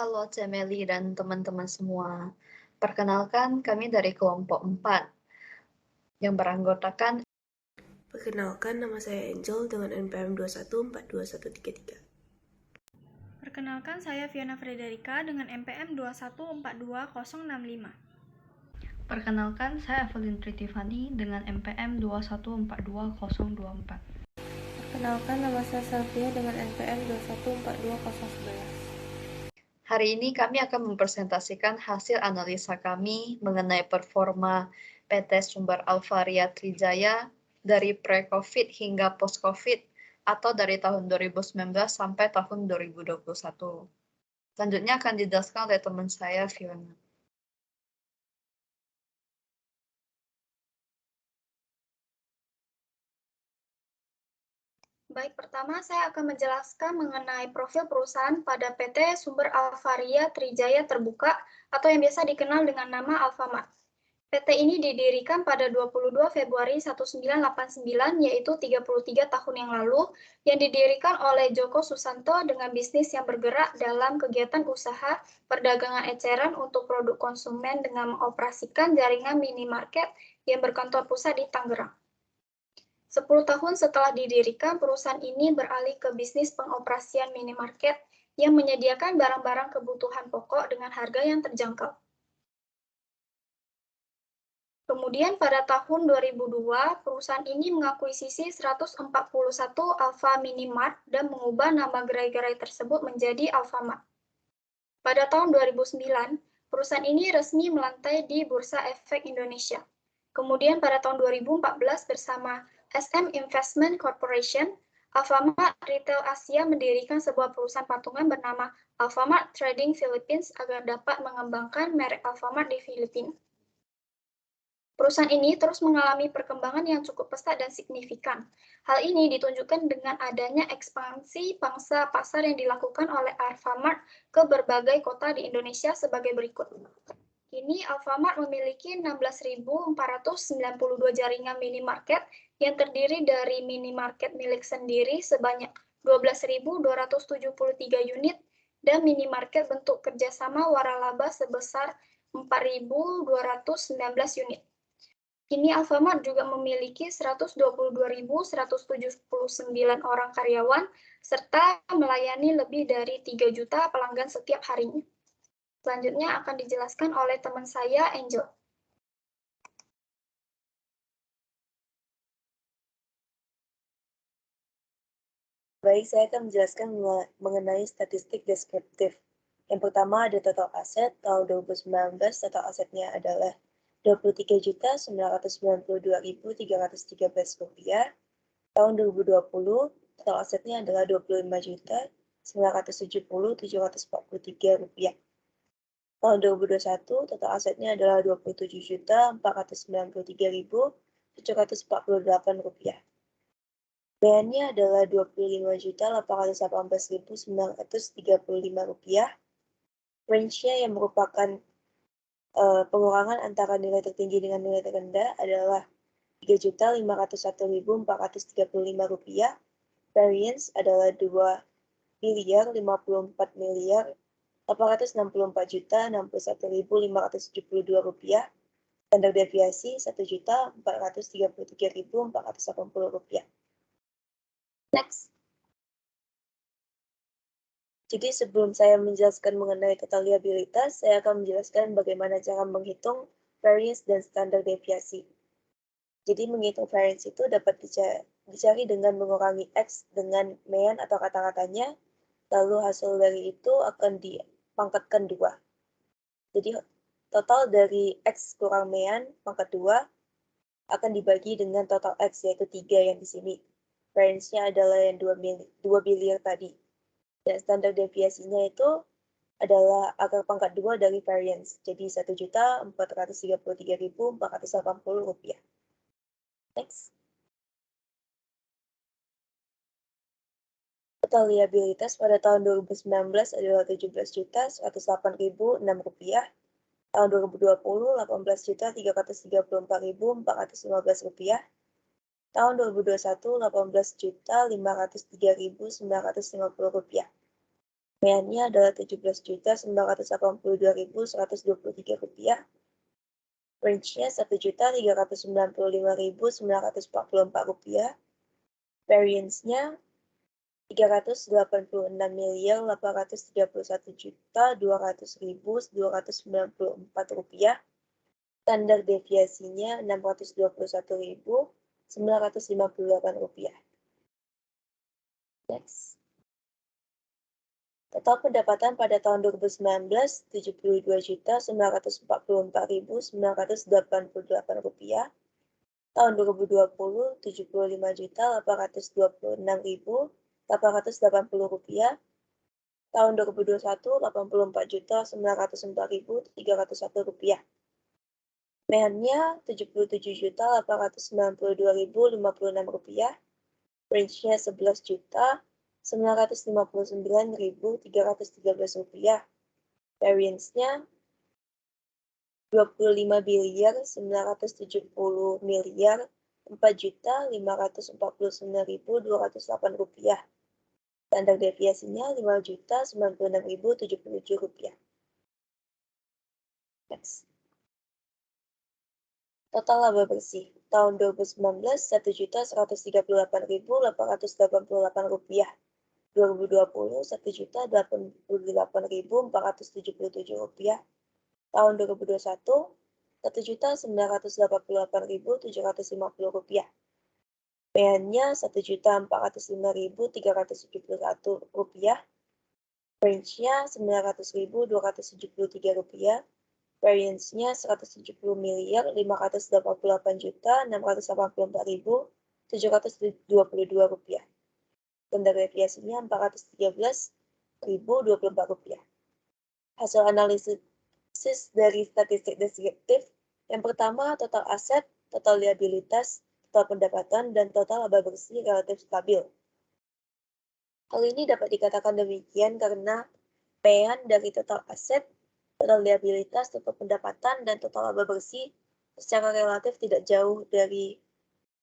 Halo Cemeli dan teman-teman semua. Perkenalkan, kami dari kelompok 4 yang beranggotakan. Perkenalkan, nama saya Angel dengan NPM 21421133. Perkenalkan, saya Fiona Frederika dengan NPM 2142065. Perkenalkan, saya Evelyn Tritivani dengan NPM 2142024. Perkenalkan, nama saya Sylvia dengan NPM 2142011. Hari ini kami akan mempresentasikan hasil analisa kami mengenai performa PT Sumber Alvaria Trijaya dari pre-COVID hingga post-COVID atau dari tahun 2019 sampai tahun 2021. Selanjutnya akan dijelaskan oleh teman saya, Fiona. Baik, pertama saya akan menjelaskan mengenai profil perusahaan pada PT Sumber Alvaria Trijaya Terbuka atau yang biasa dikenal dengan nama Alfamart. PT ini didirikan pada 22 Februari 1989, yaitu 33 tahun yang lalu, yang didirikan oleh Joko Susanto dengan bisnis yang bergerak dalam kegiatan usaha perdagangan eceran untuk produk konsumen dengan mengoperasikan jaringan minimarket yang berkantor pusat di Tangerang. 10 tahun setelah didirikan, perusahaan ini beralih ke bisnis pengoperasian minimarket yang menyediakan barang-barang kebutuhan pokok dengan harga yang terjangkau. Kemudian pada tahun 2002, perusahaan ini mengakuisisi 141 Alfa Minimart dan mengubah nama gerai-gerai tersebut menjadi Alfamart. Pada tahun 2009, perusahaan ini resmi melantai di Bursa Efek Indonesia. Kemudian pada tahun 2014 bersama SM Investment Corporation, Alfamart Retail Asia mendirikan sebuah perusahaan patungan bernama Alfamart Trading Philippines agar dapat mengembangkan merek Alfamart di Filipina. Perusahaan ini terus mengalami perkembangan yang cukup pesat dan signifikan. Hal ini ditunjukkan dengan adanya ekspansi pangsa pasar yang dilakukan oleh Alfamart ke berbagai kota di Indonesia sebagai berikut. Kini Alfamart memiliki 16.492 jaringan minimarket yang terdiri dari minimarket milik sendiri sebanyak 12.273 unit dan minimarket bentuk kerjasama waralaba sebesar 4.219 unit. Kini Alfamart juga memiliki 122.179 orang karyawan serta melayani lebih dari 3 juta pelanggan setiap harinya. Selanjutnya akan dijelaskan oleh teman saya, Angel. Baik, saya akan menjelaskan mengenai statistik deskriptif. Yang pertama ada total aset. Tahun 2019 total asetnya adalah Rp23.992.313. Tahun 2020 total asetnya adalah Rp25.970.743. Tahun 2021 total asetnya adalah Rp27.493.748. Bayannya adalah Rp25.818.935. Range-nya yang merupakan pengurangan antara nilai tertinggi dengan nilai terendah adalah Rp3.501.435. Variance adalah Rp2.864.861.572. Standar deviasi Rp1.433.480. Next. Jadi sebelum saya menjelaskan mengenai total liabilitas, saya akan menjelaskan bagaimana cara menghitung variance dan standar deviasi. Jadi menghitung variance itu dapat dicari dengan mengurangi X dengan mean atau kata-katanya, lalu hasil dari itu akan dipangkatkan 2. Jadi total dari X kurang mean pangkat 2 akan dibagi dengan total X, yaitu 3 yang di sini. Variance-nya adalah yang 2 biliar tadi. Dan standar deviasinya itu adalah akar pangkat 2 dari variance, jadi Rp1.433.480. Next. Total liabilitas pada tahun 2019 adalah Rp17.108.006. Tahun 2020, Rp18.334.415. Tahun 2021, Rp18.503.950. Meannya adalah Rp17.982.123. Range-nya Rp1.395.944. Variance-nya Rp386.831.200.294. Standar deviasinya Rp621.958. Next. Total pendapatan pada tahun 2019 Rp72.944.988. Tahun 2020 Rp75.826.880. Tahun 2021 Rp84.904.301. Mehannya Rp77.892.056. Range-nya Rp11.959.313. Variance-nya Rp25.970.4.549.208. Standar deviasinya Rp5.096.077. Next. Total laba bersih tahun 2019 Rp1.138.888. 2020 Rp1.088.477. Tahun 2021 Rp1.988.750. Mehannya Rp1.405.371. Range-nya Rp900.273. Variance-nya Rp170.588.684.722. Standar deviasinya Rp413.024. Hasil analisis dari statistik deskriptif. Yang pertama, total aset, total liabilitas, total pendapatan, dan total laba bersih relatif stabil. Hal ini dapat dikatakan demikian karena pean dari total aset, total liabilitas, total pendapatan, dan total laba bersih secara relatif tidak jauh dari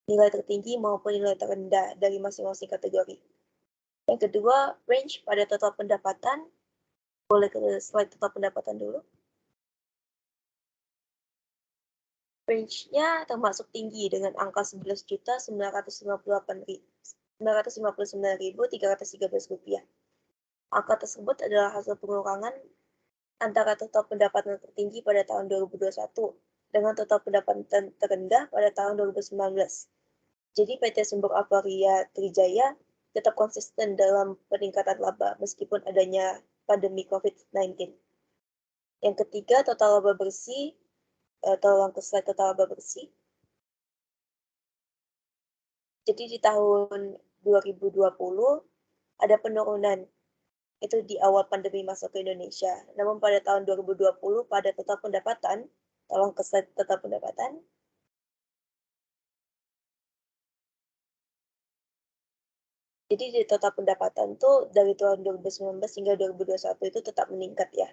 nilai tertinggi maupun nilai terendah dari masing-masing kategori. Yang kedua, range pada total pendapatan. Boleh ke slide total pendapatan dulu. Range-nya termasuk tinggi dengan angka Rp11.959.313. Angka tersebut adalah hasil pengurangan antara total pendapatan tertinggi pada tahun 2021 dengan total pendapatan terendah pada tahun 2019. Jadi PT Sumber Alvaria Trijaya tetap konsisten dalam peningkatan laba meskipun adanya pandemi COVID-19. Yang ketiga, total laba bersih. Tolong ke slide total laba bersih. Jadi di tahun 2020 ada penurunan itu di awal pandemi masuk ke Indonesia. Namun pada tahun 2020 pada total pendapatan, tolong ke slide total pendapatan. Jadi di total pendapatan tuh dari tahun 2019 hingga 2021 itu tetap meningkat ya.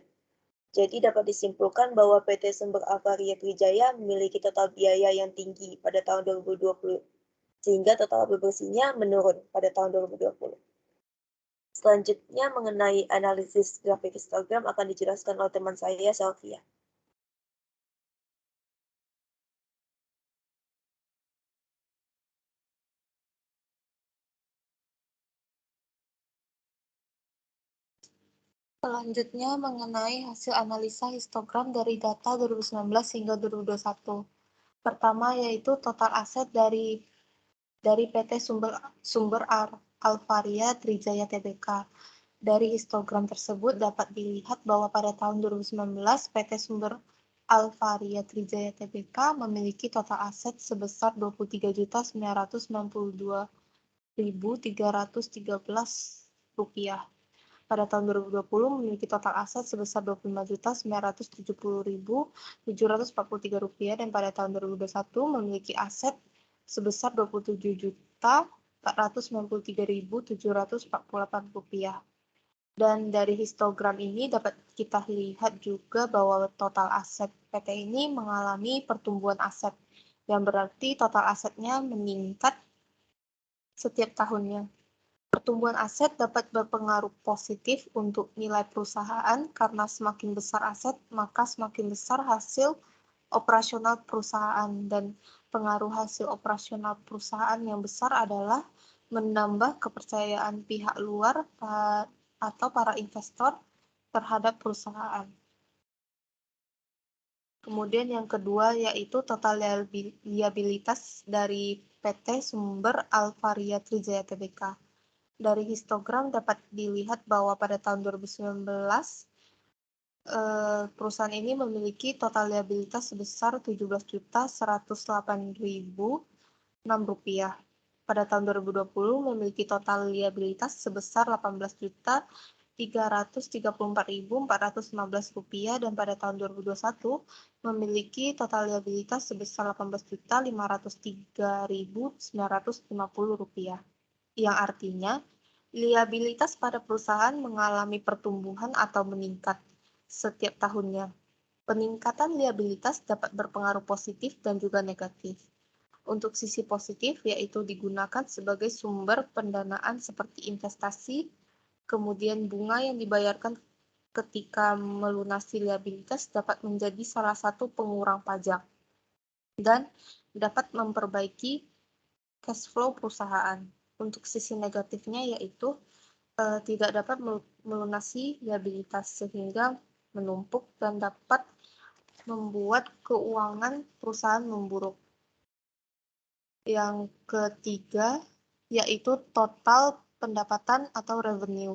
Jadi dapat disimpulkan bahwa PT Sumber Alvaria Trijaya memiliki total biaya yang tinggi pada tahun 2020, sehingga total laba bersihnya menurun pada tahun 2020. Selanjutnya mengenai analisis grafik histogram akan dijelaskan oleh teman saya, Selvia. Selanjutnya mengenai hasil analisa histogram dari data 2019 hingga 2021. Pertama yaitu total aset dari PT Sumber Alvaria Trijaya Tbk. Dari histogram tersebut dapat dilihat bahwa pada tahun 2019 PT Sumber Alvaria Trijaya Tbk memiliki total aset sebesar Rp23.942.313. Pada tahun 2020 memiliki total aset sebesar Rp25.970.743 dan pada tahun 2021 memiliki aset sebesar Rp27.493.748. Dan dari histogram ini dapat kita lihat juga bahwa total aset PT ini mengalami pertumbuhan aset, yang berarti total asetnya meningkat setiap tahunnya. Pertumbuhan aset dapat berpengaruh positif untuk nilai perusahaan karena semakin besar aset, maka semakin besar hasil operasional perusahaan, dan pengaruh hasil operasional perusahaan yang besar adalah menambah kepercayaan pihak luar atau para investor terhadap perusahaan. Kemudian yang kedua yaitu total liabilitas dari PT Sumber Alvaria Trijaya Tbk. Dari histogram dapat dilihat bahwa pada tahun 2019 perusahaan ini memiliki total liabilitas sebesar Rp17.108.006. Pada tahun 2020 memiliki total liabilitas sebesar Rp18.334.415 dan pada tahun 2021 memiliki total liabilitas sebesar Rp18.503.950, yang artinya liabilitas pada perusahaan mengalami pertumbuhan atau meningkat setiap tahunnya. Peningkatan liabilitas dapat berpengaruh positif dan juga negatif. Untuk sisi positif, yaitu digunakan sebagai sumber pendanaan seperti investasi, kemudian bunga yang dibayarkan ketika melunasi liabilitas dapat menjadi salah satu pengurang pajak, dan dapat memperbaiki cash flow perusahaan. Untuk sisi negatifnya yaitu tidak dapat melunasi liabilitas sehingga menumpuk dan dapat membuat keuangan perusahaan memburuk. Yang ketiga yaitu total pendapatan atau revenue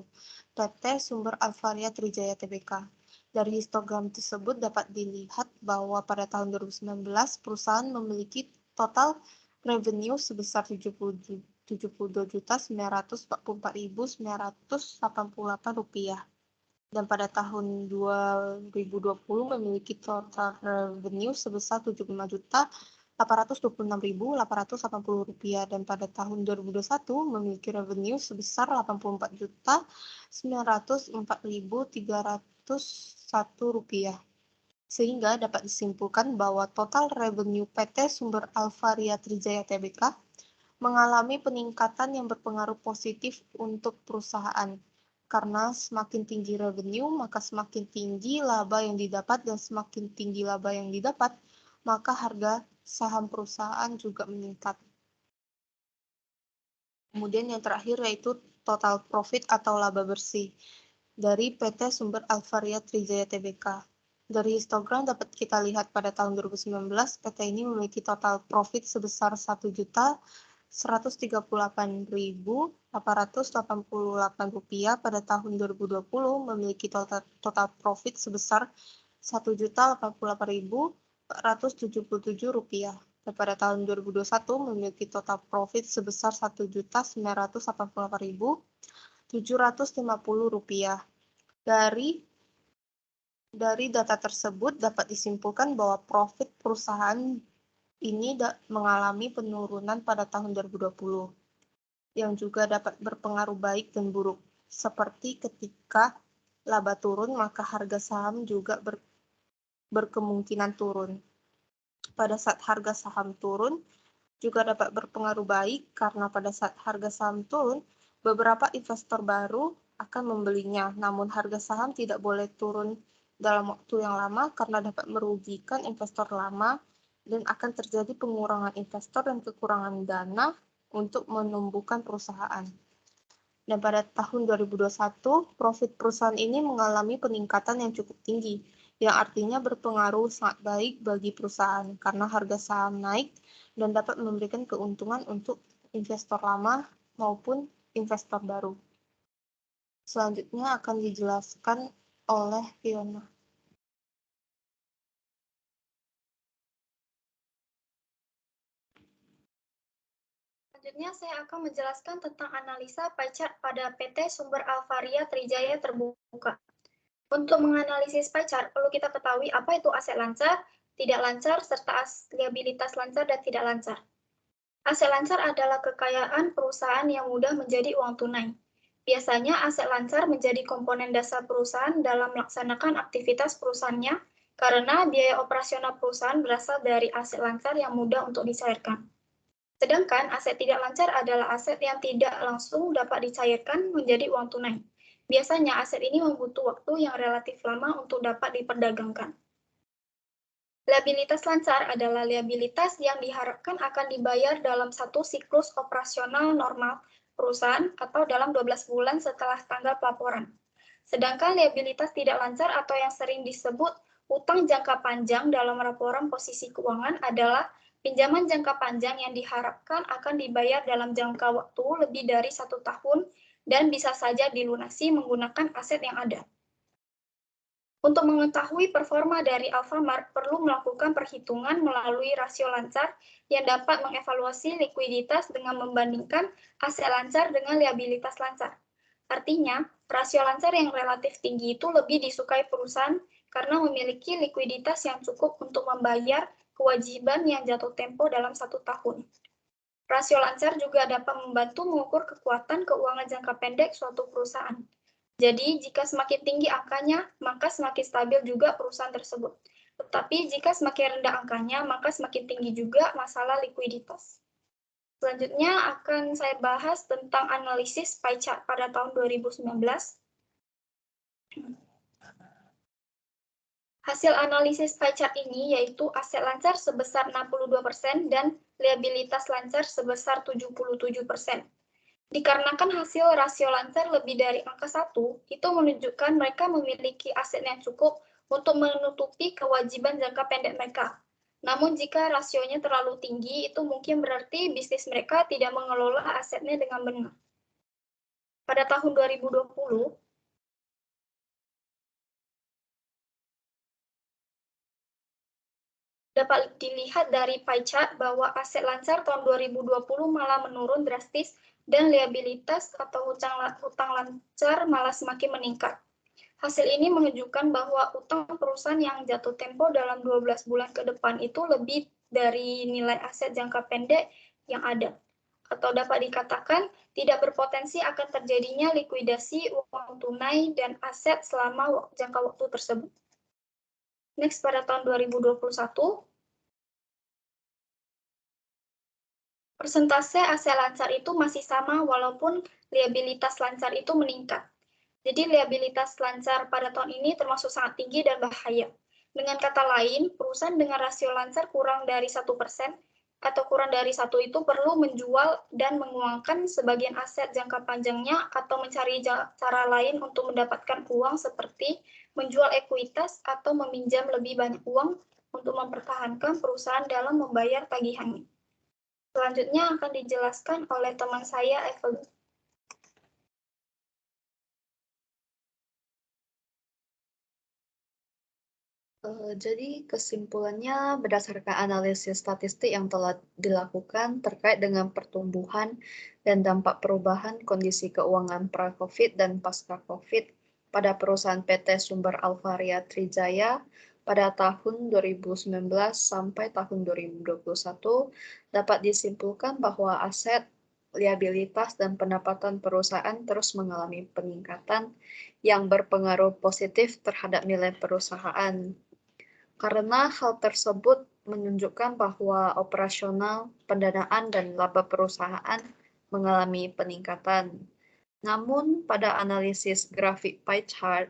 PT Sumber Alvaria Trijaya Tbk. Dari histogram tersebut dapat dilihat bahwa pada tahun 2019 perusahaan memiliki total revenue sebesar Rp72.944.988 dan pada tahun 2020 memiliki total revenue sebesar Rp75.826.880 dan pada tahun 2021 memiliki revenue sebesar Rp84.004.301, sehingga dapat disimpulkan bahwa total revenue PT Sumber Alvaria Trijaya Tbk mengalami peningkatan yang berpengaruh positif untuk perusahaan. Karena semakin tinggi revenue, maka semakin tinggi laba yang didapat, dan semakin tinggi laba yang didapat, maka harga saham perusahaan juga meningkat. Kemudian yang terakhir yaitu total profit atau laba bersih dari PT Sumber Alvaria Trijaya Tbk. Dari histogram dapat kita lihat pada tahun 2019 PT ini memiliki total profit sebesar Rp1.138.888 pada tahun 2020 memiliki total profit sebesar Rp1.088.477 dan pada tahun 2021 memiliki total profit sebesar Rp1.988.750. Dari data tersebut dapat disimpulkan bahwa profit perusahaan ini mengalami penurunan pada tahun 2020, yang juga dapat berpengaruh baik dan buruk. Seperti ketika laba turun, maka harga saham juga berkemungkinan turun. Pada saat harga saham turun, juga dapat berpengaruh baik karena pada saat harga saham turun, beberapa investor baru akan membelinya. Namun harga saham tidak boleh turun dalam waktu yang lama karena dapat merugikan investor lama dan akan terjadi pengurangan investor dan kekurangan dana untuk menumbuhkan perusahaan. Dan pada tahun 2021, profit perusahaan ini mengalami peningkatan yang cukup tinggi, yang artinya berpengaruh sangat baik bagi perusahaan karena harga saham naik dan dapat memberikan keuntungan untuk investor lama maupun investor baru. Selanjutnya akan dijelaskan oleh Fiona. Selanjutnya saya akan menjelaskan tentang analisa pie chart pada PT Sumber Alvaria Trijaya Terbuka. Untuk menganalisis pie chart, perlu kita ketahui apa itu aset lancar, tidak lancar, serta liabilitas lancar dan tidak lancar. Aset lancar adalah kekayaan perusahaan yang mudah menjadi uang tunai. Biasanya aset lancar menjadi komponen dasar perusahaan dalam melaksanakan aktivitas perusahaannya karena biaya operasional perusahaan berasal dari aset lancar yang mudah untuk dicairkan. Sedangkan aset tidak lancar adalah aset yang tidak langsung dapat dicairkan menjadi uang tunai. Biasanya aset ini membutuhkan waktu yang relatif lama untuk dapat diperdagangkan. Liabilitas lancar adalah liabilitas yang diharapkan akan dibayar dalam satu siklus operasional normal perusahaan atau dalam 12 bulan setelah tanggal pelaporan. Sedangkan liabilitas tidak lancar atau yang sering disebut utang jangka panjang dalam laporan posisi keuangan adalah pinjaman jangka panjang yang diharapkan akan dibayar dalam jangka waktu lebih dari 1 tahun dan bisa saja dilunasi menggunakan aset yang ada. Untuk mengetahui performa dari Alfamart, perlu melakukan perhitungan melalui rasio lancar yang dapat mengevaluasi likuiditas dengan membandingkan aset lancar dengan liabilitas lancar. Artinya, rasio lancar yang relatif tinggi itu lebih disukai perusahaan karena memiliki likuiditas yang cukup untuk membayar kewajiban yang jatuh tempo dalam 1 tahun. Rasio lancar juga dapat membantu mengukur kekuatan keuangan jangka pendek suatu perusahaan. Jadi, jika semakin tinggi angkanya, maka semakin stabil juga perusahaan tersebut. Tetapi, jika semakin rendah angkanya, maka semakin tinggi juga masalah likuiditas. Selanjutnya akan saya bahas tentang analisis pie chart pada tahun 2019. Hasil analisis pie chart ini yaitu aset lancar sebesar 62% dan liabilitas lancar sebesar 77%. Dikarenakan hasil rasio lancar lebih dari angka 1, itu menunjukkan mereka memiliki aset yang cukup untuk menutupi kewajiban jangka pendek mereka. Namun jika rasionya terlalu tinggi, itu mungkin berarti bisnis mereka tidak mengelola asetnya dengan benar. Pada tahun 2020, dapat dilihat dari pie chart bahwa aset lancar tahun 2020 malah menurun drastis dan liabilitas atau hutang lancar malah semakin meningkat. Hasil ini menunjukkan bahwa utang perusahaan yang jatuh tempo dalam 12 bulan ke depan itu lebih dari nilai aset jangka pendek yang ada. Atau dapat dikatakan tidak berpotensi akan terjadinya likuidasi uang tunai dan aset selama jangka waktu tersebut. Next, pada tahun 2021, persentase aset lancar itu masih sama walaupun liabilitas lancar itu meningkat. Jadi liabilitas lancar pada tahun ini termasuk sangat tinggi dan bahaya. Dengan kata lain, perusahaan dengan rasio lancar kurang dari 1% atau kurang dari 1 itu perlu menjual dan menguangkan sebagian aset jangka panjangnya atau mencari cara lain untuk mendapatkan uang seperti menjual ekuitas atau meminjam lebih banyak uang untuk mempertahankan perusahaan dalam membayar tagihannya. Selanjutnya akan dijelaskan oleh teman saya, Evelyn. Jadi kesimpulannya berdasarkan analisis statistik yang telah dilakukan terkait dengan pertumbuhan dan dampak perubahan kondisi keuangan pra-COVID dan pasca-COVID pada perusahaan PT Sumber Alvaria Trijaya pada tahun 2019 sampai tahun 2021 dapat disimpulkan bahwa aset, liabilitas, dan pendapatan perusahaan terus mengalami peningkatan yang berpengaruh positif terhadap nilai perusahaan. Karena hal tersebut menunjukkan bahwa operasional, pendanaan, dan laba perusahaan mengalami peningkatan. Namun, pada analisis grafik pie chart,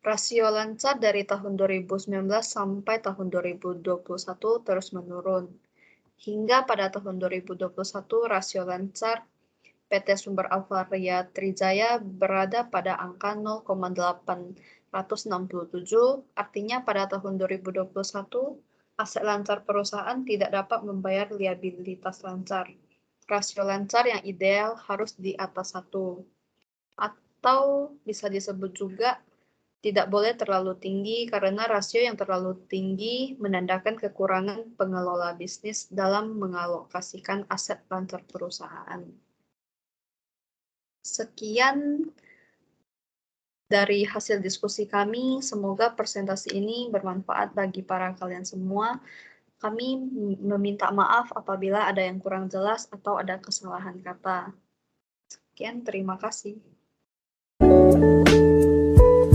rasio lancar dari tahun 2019 sampai tahun 2021 terus menurun. Hingga pada tahun 2021, rasio lancar PT Sumber Alvaria Trijaya berada pada angka 0,867, artinya pada tahun 2021, aset lancar perusahaan tidak dapat membayar liabilitas lancar. Rasio lancar yang ideal harus di atas 1. Atau bisa disebut juga tidak boleh terlalu tinggi karena rasio yang terlalu tinggi menandakan kekurangan pengelola bisnis dalam mengalokasikan aset lancar perusahaan. Sekian dari hasil diskusi kami, semoga presentasi ini bermanfaat bagi para kalian semua. Kami meminta maaf apabila ada yang kurang jelas atau ada kesalahan kata. Sekian, terima kasih.